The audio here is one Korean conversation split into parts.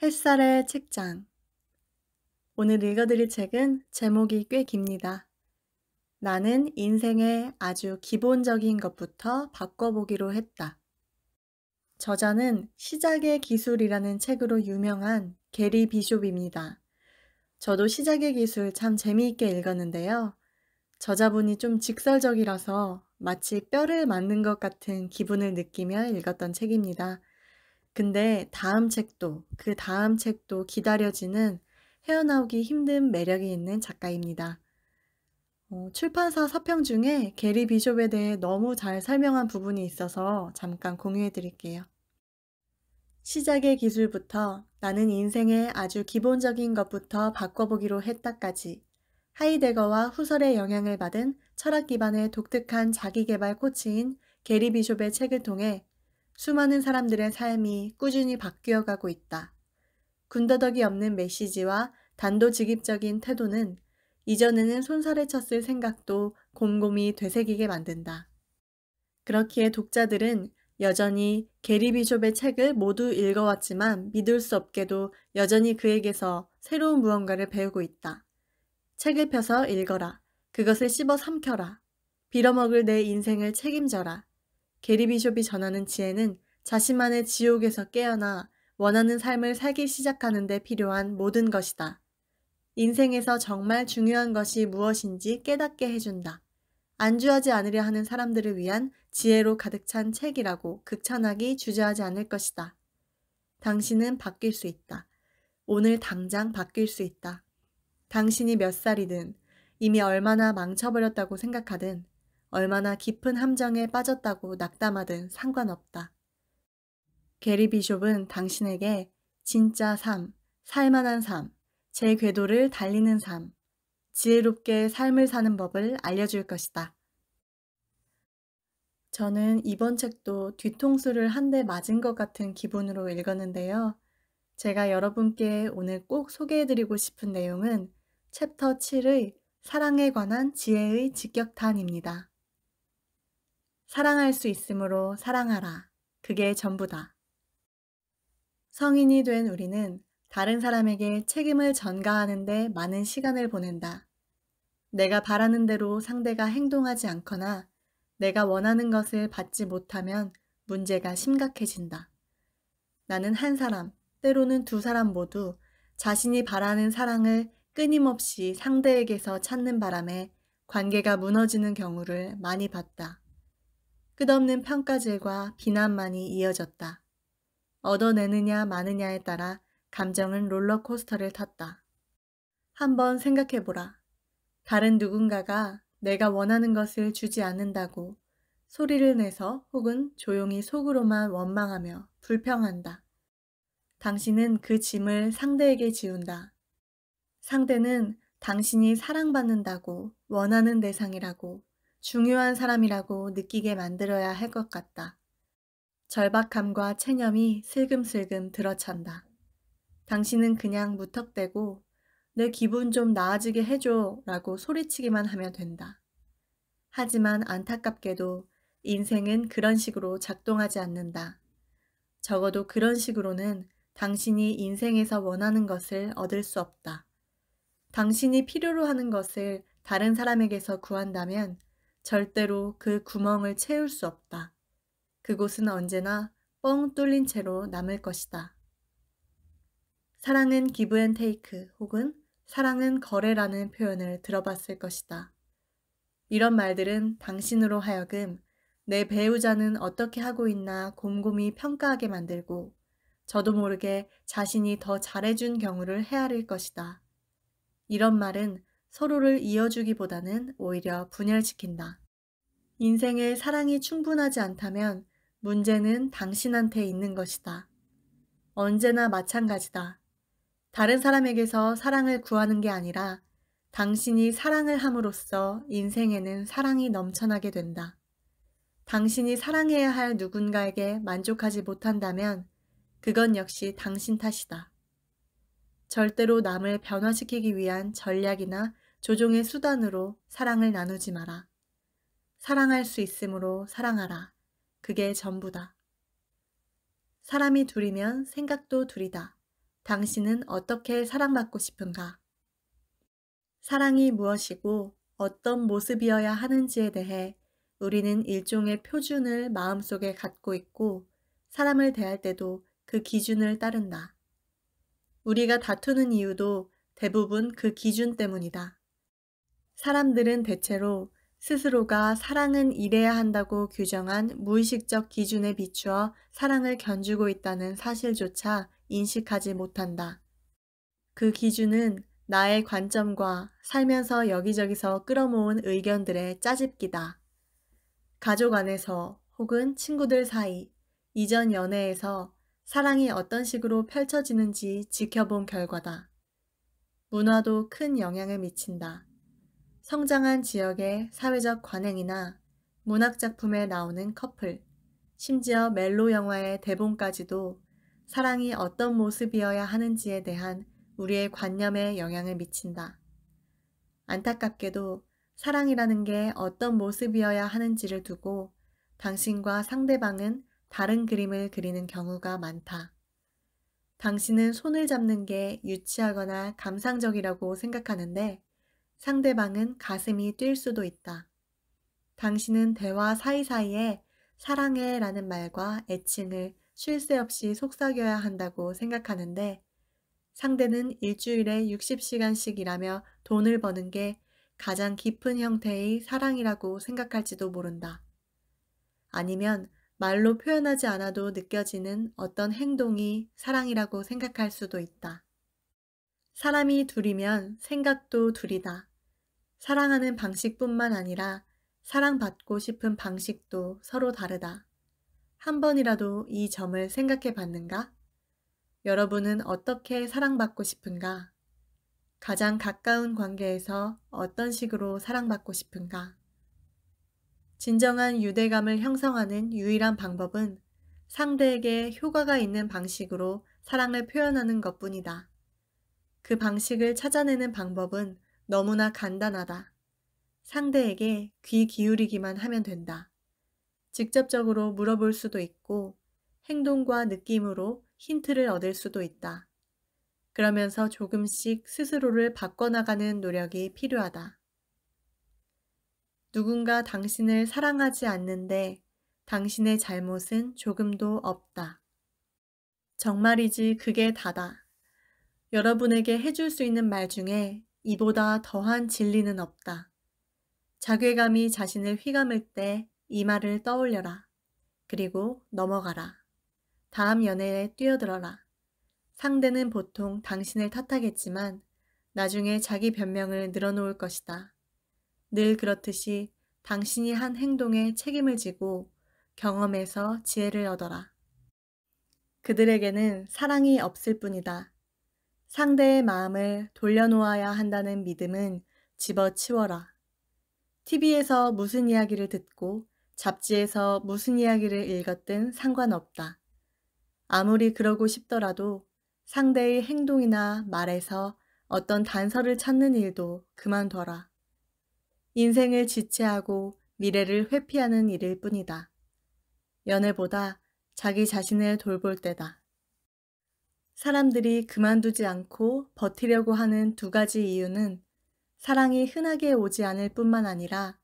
햇살의 책장. 오늘 읽어드릴 책은 제목이 꽤 깁니다. 나는 인생의 아주 기본적인 것부터 바꿔보기로 했다. 저자는 시작의 기술이라는 책으로 유명한 게리 비숍입니다. 저도 시작의 기술 참 재미있게 읽었는데요. 저자분이 좀 직설적이라서 마치 뼈를 맞는 것 같은 기분을 느끼며 읽었던 책입니다. 근데 다음 책도 그 다음 책도 기다려지는 헤어나오기 힘든 매력이 있는 작가입니다. 출판사 서평 중에 게리 비숍에 대해 너무 잘 설명한 부분이 있어서 잠깐 공유해 드릴게요. 시작의 기술부터 나는 인생의 아주 기본적인 것부터 바꿔보기로 했다까지 하이데거와 후설의 영향을 받은 철학 기반의 독특한 자기계발 코치인 게리 비숍의 책을 통해 수많은 사람들의 삶이 꾸준히 바뀌어가고 있다. 군더더기 없는 메시지와 단도직입적인 태도는 이전에는 손살에 쳤을 생각도 곰곰이 되새기게 만든다. 그렇기에 독자들은 여전히 게리 비숍의 책을 모두 읽어왔지만 믿을 수 없게도 여전히 그에게서 새로운 무언가를 배우고 있다. 책을 펴서 읽어라. 그것을 씹어 삼켜라. 빌어먹을 내 인생을 책임져라. 게리 비숍이 전하는 지혜는 자신만의 지옥에서 깨어나 원하는 삶을 살기 시작하는 데 필요한 모든 것이다. 인생에서 정말 중요한 것이 무엇인지 깨닫게 해준다. 안주하지 않으려 하는 사람들을 위한 지혜로 가득 찬 책이라고 극찬하기 주저하지 않을 것이다. 당신은 바뀔 수 있다. 오늘 당장 바뀔 수 있다. 당신이 몇 살이든 이미 얼마나 망쳐버렸다고 생각하든 얼마나 깊은 함정에 빠졌다고 낙담하든 상관없다. 게리 비숍은 당신에게 진짜 삶, 살만한 삶, 제 궤도를 달리는 삶, 지혜롭게 삶을 사는 법을 알려줄 것이다. 저는 이번 책도 뒤통수를 한 대 맞은 것 같은 기분으로 읽었는데요. 제가 여러분께 오늘 꼭 소개해드리고 싶은 내용은 챕터 7의 사랑에 관한 지혜의 직격탄입니다. 사랑할 수 있으므로 사랑하라. 그게 전부다. 성인이 된 우리는 다른 사람에게 책임을 전가하는 데 많은 시간을 보낸다. 내가 바라는 대로 상대가 행동하지 않거나 내가 원하는 것을 받지 못하면 문제가 심각해진다. 나는 한 사람, 때로는 두 사람 모두 자신이 바라는 사랑을 끊임없이 상대에게서 찾는 바람에 관계가 무너지는 경우를 많이 봤다. 끝없는 평가질과 비난만이 이어졌다. 얻어내느냐 마느냐에 따라 감정은 롤러코스터를 탔다. 한번 생각해보라. 다른 누군가가 내가 원하는 것을 주지 않는다고 소리를 내서 혹은 조용히 속으로만 원망하며 불평한다. 당신은 그 짐을 상대에게 지운다. 상대는 당신이 사랑받는다고 원하는 대상이라고 중요한 사람이라고 느끼게 만들어야 할 것 같다. 절박함과 체념이 슬금슬금 들어찬다. 당신은 그냥 무턱대고 내 기분 좀 나아지게 해줘 라고 소리치기만 하면 된다. 하지만 안타깝게도 인생은 그런 식으로 작동하지 않는다. 적어도 그런 식으로는 당신이 인생에서 원하는 것을 얻을 수 없다. 당신이 필요로 하는 것을 다른 사람에게서 구한다면 절대로 그 구멍을 채울 수 없다. 그곳은 언제나 뻥 뚫린 채로 남을 것이다. 사랑은 기브 앤 테이크 혹은 사랑은 거래라는 표현을 들어봤을 것이다. 이런 말들은 당신으로 하여금 내 배우자는 어떻게 하고 있나 곰곰이 평가하게 만들고 저도 모르게 자신이 더 잘해준 경우를 헤아릴 것이다. 이런 말은 서로를 이어주기보다는 오히려 분열시킨다. 인생에 사랑이 충분하지 않다면 문제는 당신한테 있는 것이다. 언제나 마찬가지다. 다른 사람에게서 사랑을 구하는 게 아니라 당신이 사랑을 함으로써 인생에는 사랑이 넘쳐나게 된다. 당신이 사랑해야 할 누군가에게 만족하지 못한다면 그건 역시 당신 탓이다. 절대로 남을 변화시키기 위한 전략이나 조종의 수단으로 사랑을 나누지 마라. 사랑할 수 있으므로 사랑하라. 그게 전부다. 사람이 둘이면 생각도 둘이다. 당신은 어떻게 사랑받고 싶은가? 사랑이 무엇이고 어떤 모습이어야 하는지에 대해 우리는 일종의 표준을 마음속에 갖고 있고 사람을 대할 때도 그 기준을 따른다. 우리가 다투는 이유도 대부분 그 기준 때문이다. 사람들은 대체로 스스로가 사랑은 이래야 한다고 규정한 무의식적 기준에 비추어 사랑을 견주고 있다는 사실조차 인식하지 못한다. 그 기준은 나의 관점과 살면서 여기저기서 끌어모은 의견들의 짜집기다. 가족 안에서 혹은 친구들 사이, 이전 연애에서 사랑이 어떤 식으로 펼쳐지는지 지켜본 결과다. 문화도 큰 영향을 미친다. 성장한 지역의 사회적 관행이나 문학작품에 나오는 커플, 심지어 멜로 영화의 대본까지도 사랑이 어떤 모습이어야 하는지에 대한 우리의 관념에 영향을 미친다. 안타깝게도 사랑이라는 게 어떤 모습이어야 하는지를 두고 당신과 상대방은 다른 그림을 그리는 경우가 많다. 당신은 손을 잡는 게 유치하거나 감상적이라고 생각하는데 상대방은 가슴이 뛸 수도 있다. 당신은 대화 사이사이에 사랑해 라는 말과 애칭을 쉴 새 없이 속삭여야 한다고 생각하는데 상대는 일주일에 60시간씩 일하며 돈을 버는 게 가장 깊은 형태의 사랑이라고 생각할지도 모른다. 아니면 말로 표현하지 않아도 느껴지는 어떤 행동이 사랑이라고 생각할 수도 있다. 사람이 둘이면 생각도 둘이다. 사랑하는 방식뿐만 아니라 사랑받고 싶은 방식도 서로 다르다. 한 번이라도 이 점을 생각해 봤는가? 여러분은 어떻게 사랑받고 싶은가? 가장 가까운 관계에서 어떤 식으로 사랑받고 싶은가? 진정한 유대감을 형성하는 유일한 방법은 상대에게 효과가 있는 방식으로 사랑을 표현하는 것뿐이다. 그 방식을 찾아내는 방법은 너무나 간단하다. 상대에게 귀 기울이기만 하면 된다. 직접적으로 물어볼 수도 있고 행동과 느낌으로 힌트를 얻을 수도 있다. 그러면서 조금씩 스스로를 바꿔나가는 노력이 필요하다. 누군가 당신을 사랑하지 않는데 당신의 잘못은 조금도 없다. 정말이지 그게 다다. 여러분에게 해줄 수 있는 말 중에 이보다 더한 진리는 없다. 자괴감이 자신을 휘감을 때 이 말을 떠올려라. 그리고 넘어가라. 다음 연애에 뛰어들어라. 상대는 보통 당신을 탓하겠지만 나중에 자기 변명을 늘어놓을 것이다. 늘 그렇듯이 당신이 한 행동에 책임을 지고 경험에서 지혜를 얻어라. 그들에게는 사랑이 없을 뿐이다. 상대의 마음을 돌려놓아야 한다는 믿음은 집어치워라. TV에서 무슨 이야기를 듣고 잡지에서 무슨 이야기를 읽었든 상관없다. 아무리 그러고 싶더라도 상대의 행동이나 말에서 어떤 단서를 찾는 일도 그만둬라. 인생을 지체하고 미래를 회피하는 일일 뿐이다. 연애보다 자기 자신을 돌볼 때다. 사람들이 그만두지 않고 버티려고 하는 두 가지 이유는 사랑이 흔하게 오지 않을 뿐만 아니라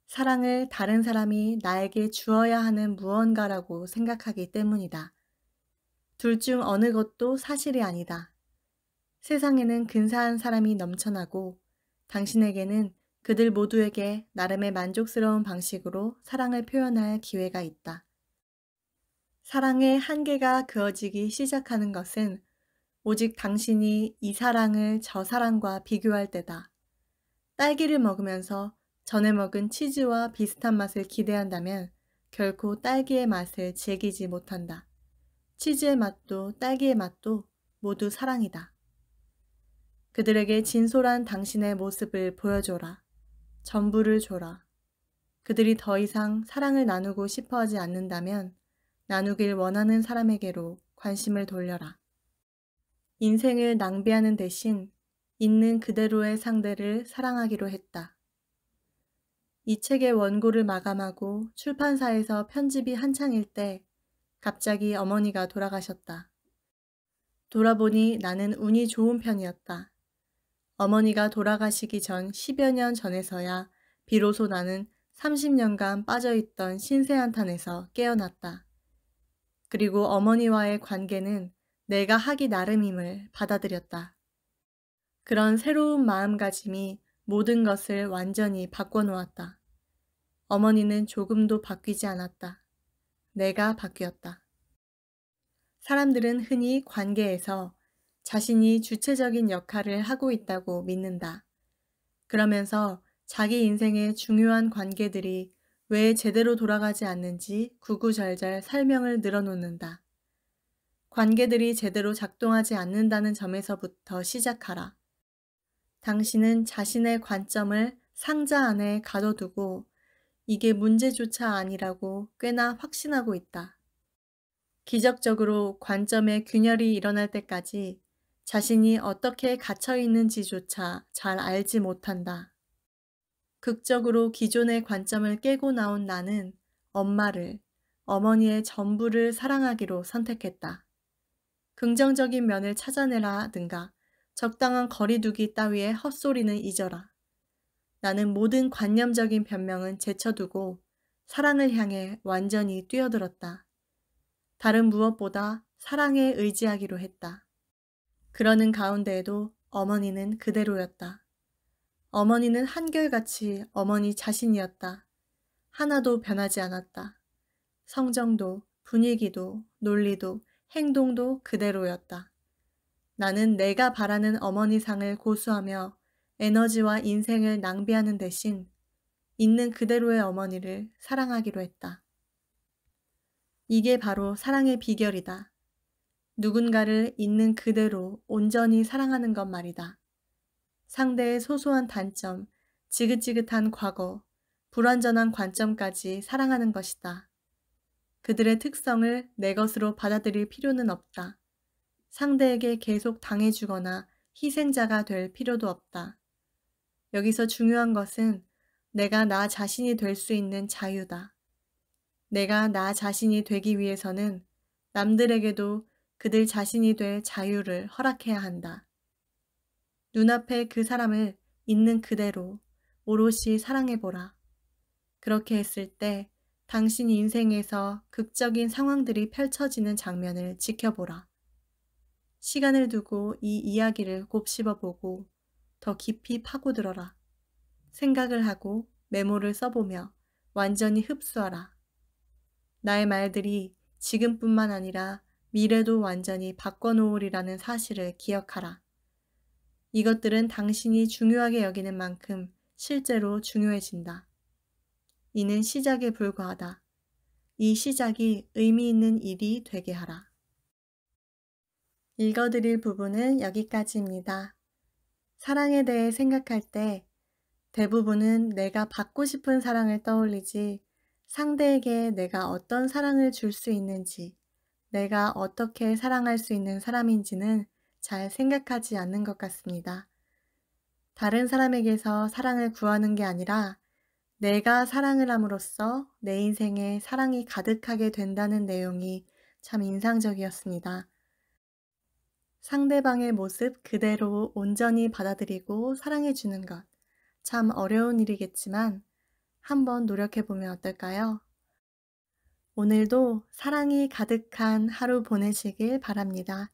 사랑을 다른 사람이 나에게 주어야 하는 무언가라고 생각하기 때문이다. 둘 중 어느 것도 사실이 아니다. 세상에는 근사한 사람이 넘쳐나고 당신에게는 그들 모두에게 나름의 만족스러운 방식으로 사랑을 표현할 기회가 있다. 사랑의 한계가 그어지기 시작하는 것은 오직 당신이 이 사랑을 저 사랑과 비교할 때다. 딸기를 먹으면서 전에 먹은 치즈와 비슷한 맛을 기대한다면 결코 딸기의 맛을 즐기지 못한다. 치즈의 맛도 딸기의 맛도 모두 사랑이다. 그들에게 진솔한 당신의 모습을 보여줘라. 전부를 줘라. 그들이 더 이상 사랑을 나누고 싶어 하지 않는다면 나누길 원하는 사람에게로 관심을 돌려라. 인생을 낭비하는 대신 있는 그대로의 상대를 사랑하기로 했다. 이 책의 원고를 마감하고 출판사에서 편집이 한창일 때 갑자기 어머니가 돌아가셨다. 돌아보니 나는 운이 좋은 편이었다. 어머니가 돌아가시기 전 10여 년 전에서야 비로소 나는 30년간 빠져있던 신세한탄에서 깨어났다. 그리고 어머니와의 관계는 내가 하기 나름임을 받아들였다. 그런 새로운 마음가짐이 모든 것을 완전히 바꿔놓았다. 어머니는 조금도 바뀌지 않았다. 내가 바뀌었다. 사람들은 흔히 관계에서 자신이 주체적인 역할을 하고 있다고 믿는다. 그러면서 자기 인생의 중요한 관계들이 왜 제대로 돌아가지 않는지 구구절절 설명을 늘어놓는다. 관계들이 제대로 작동하지 않는다는 점에서부터 시작하라. 당신은 자신의 관점을 상자 안에 가둬두고 이게 문제조차 아니라고 꽤나 확신하고 있다. 기적적으로 관점의 균열이 일어날 때까지 자신이 어떻게 갇혀 있는지조차 잘 알지 못한다. 극적으로 기존의 관점을 깨고 나온 나는 엄마를, 어머니의 전부를 사랑하기로 선택했다. 긍정적인 면을 찾아내라든가 적당한 거리두기 따위의 헛소리는 잊어라. 나는 모든 관념적인 변명은 제쳐두고 사랑을 향해 완전히 뛰어들었다. 다른 무엇보다 사랑에 의지하기로 했다. 그러는 가운데에도 어머니는 그대로였다. 어머니는 한결같이 어머니 자신이었다. 하나도 변하지 않았다. 성정도, 분위기도, 논리도, 행동도 그대로였다. 나는 내가 바라는 어머니상을 고수하며 에너지와 인생을 낭비하는 대신 있는 그대로의 어머니를 사랑하기로 했다. 이게 바로 사랑의 비결이다. 누군가를 있는 그대로 온전히 사랑하는 것 말이다. 상대의 소소한 단점, 지긋지긋한 과거, 불완전한 관점까지 사랑하는 것이다. 그들의 특성을 내 것으로 받아들일 필요는 없다. 상대에게 계속 당해주거나 희생자가 될 필요도 없다. 여기서 중요한 것은 내가 나 자신이 될 수 있는 자유다. 내가 나 자신이 되기 위해서는 남들에게도 그들 자신이 될 자유를 허락해야 한다. 눈앞에 그 사람을 있는 그대로 오롯이 사랑해보라. 그렇게 했을 때 당신 인생에서 극적인 상황들이 펼쳐지는 장면을 지켜보라. 시간을 두고 이 이야기를 곱씹어보고 더 깊이 파고들어라. 생각을 하고 메모를 써보며 완전히 흡수하라. 나의 말들이 지금뿐만 아니라 미래도 완전히 바꿔놓으리라는 사실을 기억하라. 이것들은 당신이 중요하게 여기는 만큼 실제로 중요해진다. 이는 시작에 불과하다. 이 시작이 의미 있는 일이 되게 하라. 읽어드릴 부분은 여기까지입니다. 사랑에 대해 생각할 때 대부분은 내가 받고 싶은 사랑을 떠올리지 상대에게 내가 어떤 사랑을 줄 수 있는지, 내가 어떻게 사랑할 수 있는 사람인지는 잘 생각하지 않는 것 같습니다. 다른 사람에게서 사랑을 구하는 게 아니라 내가 사랑을 함으로써 내 인생에 사랑이 가득하게 된다는 내용이 참 인상적이었습니다. 상대방의 모습 그대로 온전히 받아들이고 사랑해주는 것. 참 어려운 일이겠지만 한번 노력해보면 어떨까요? 오늘도 사랑이 가득한 하루 보내시길 바랍니다.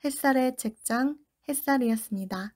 햇살의 책장 햇살이었습니다.